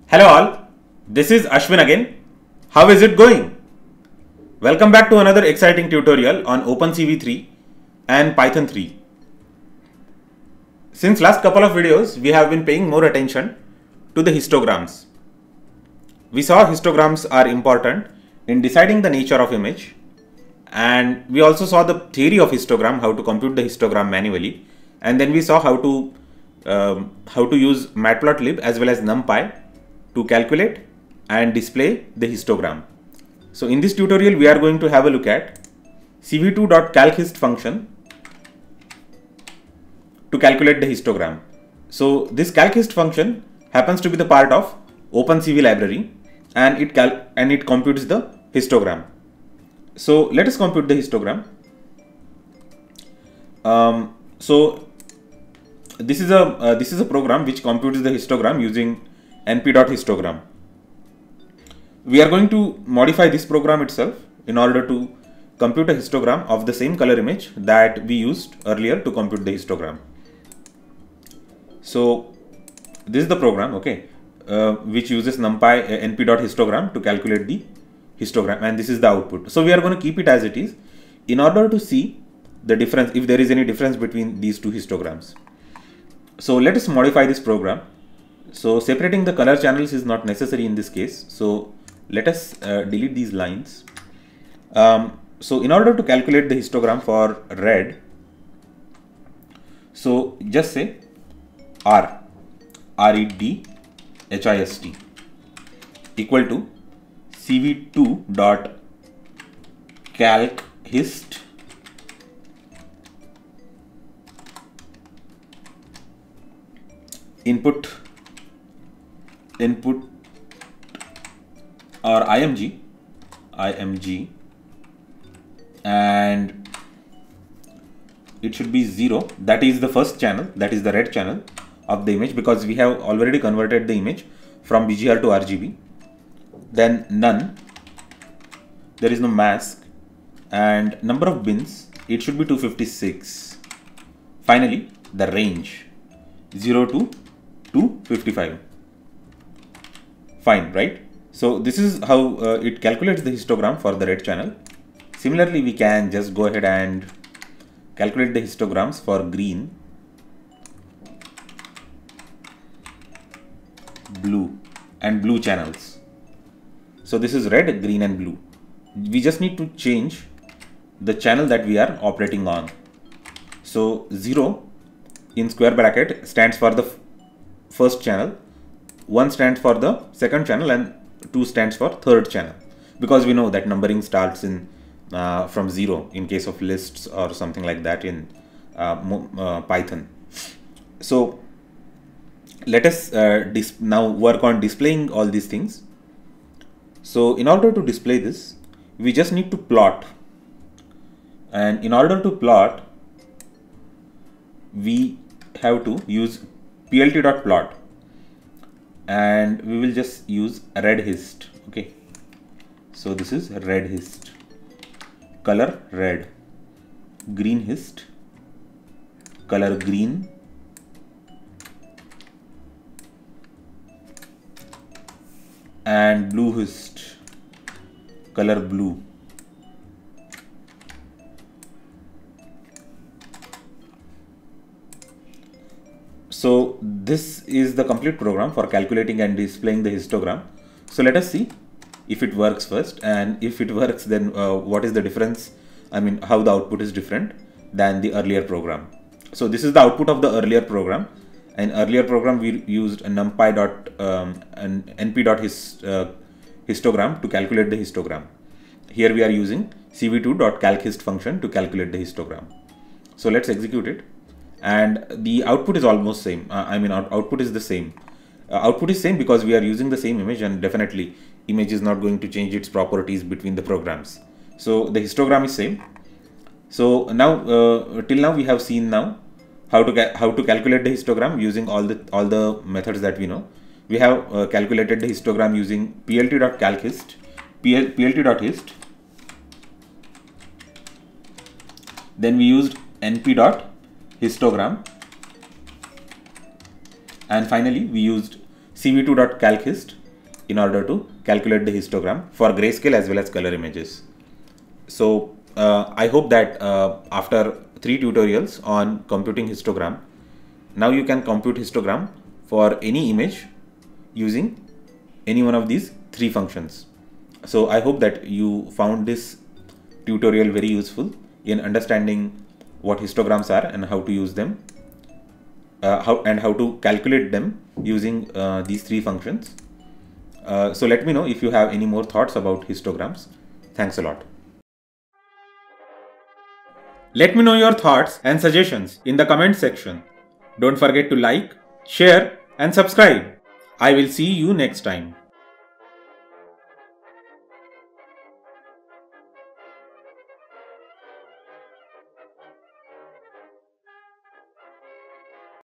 Hello all, this is Ashwin again. How is it going? Welcome back to another exciting tutorial on OpenCV 3 and Python 3. Since last couple of videos, we have been paying more attention to the histograms. We saw histograms are important in deciding the nature of image, and we also saw the theory of histogram, how to compute the histogram manually, and then we saw how to use matplotlib as well as numpy to calculate and display the histogram. So in this tutorial we are going to have a look at cv2.calcHist function to calculate the histogram. So this calcHist function happens to be the part of OpenCV library, and it computes the histogram. So let us compute the histogram. So this is a program which computes the histogram using np.histogram. We are going to modify this program itself in order to compute a histogram of the same color image that we used earlier to compute the histogram. So this is the program, okay, which uses numpy np.histogram to calculate the histogram, and this is the output. So we are going to keep it as it is in order to see the difference, if there is any difference between these two histograms. So let us modify this program. So separating the color channels is not necessary in this case. So let us delete these lines. So in order to calculate the histogram for red, so just say redhist equal to cv2.calcHist input or img, and it should be 0. That is the first channel, that is the red channel of the image, because we have already converted the image from BGR to RGB. Then none, there is no mask, and number of bins, it should be 256. Finally the range 0 to 255. Fine, right? So this is how it calculates the histogram for the red channel. Similarly, we can just go ahead and calculate the histograms for green, blue and blue channels. So this is red, green and blue. We just need to change the channel that we are operating on. So 0 in square bracket stands for the first channel, 1 stands for the second channel, and 2 stands for third channel, because we know that numbering starts in from 0 in case of lists or something like that in Python. So let us now work on displaying all these things. So in order to display this, we just need to plot, and in order to plot we have to use plt.plot, and we will just use redhist. Okay, so this is redhist, color red, greenhist, color green, and bluehist, color blue. So this is the complete program for calculating and displaying the histogram. So let us see if it works first, and if it works, then what is the difference, I mean how the output is different than the earlier program. So this is the output of the earlier program. In earlier program we used a np.histogram to calculate the histogram. Here we are using cv2.calcHist function to calculate the histogram. So let's execute it, and the output is almost same. Output is the same. Output is same because we are using the same image, and definitely image is not going to change its properties between the programs. So the histogram is same. So now till now we have seen now how to calculate the histogram using all the methods that we know. We have calculated the histogram using plt.calcHist, plt.hist. Then we used np.histogram, and finally we used cv2.calcHist in order to calculate the histogram for grayscale as well as color images. So I hope that after 3 tutorials on computing histogram, now you can compute histogram for any image using any one of these 3 functions. So I hope that you found this tutorial very useful in understanding what histograms are and how to use them, how to calculate them using these 3 functions. So let me know if you have any more thoughts about histograms. Thanks a lot. Let me know your thoughts and suggestions in the comment section. Don't forget to like, share and subscribe. I will see you next time.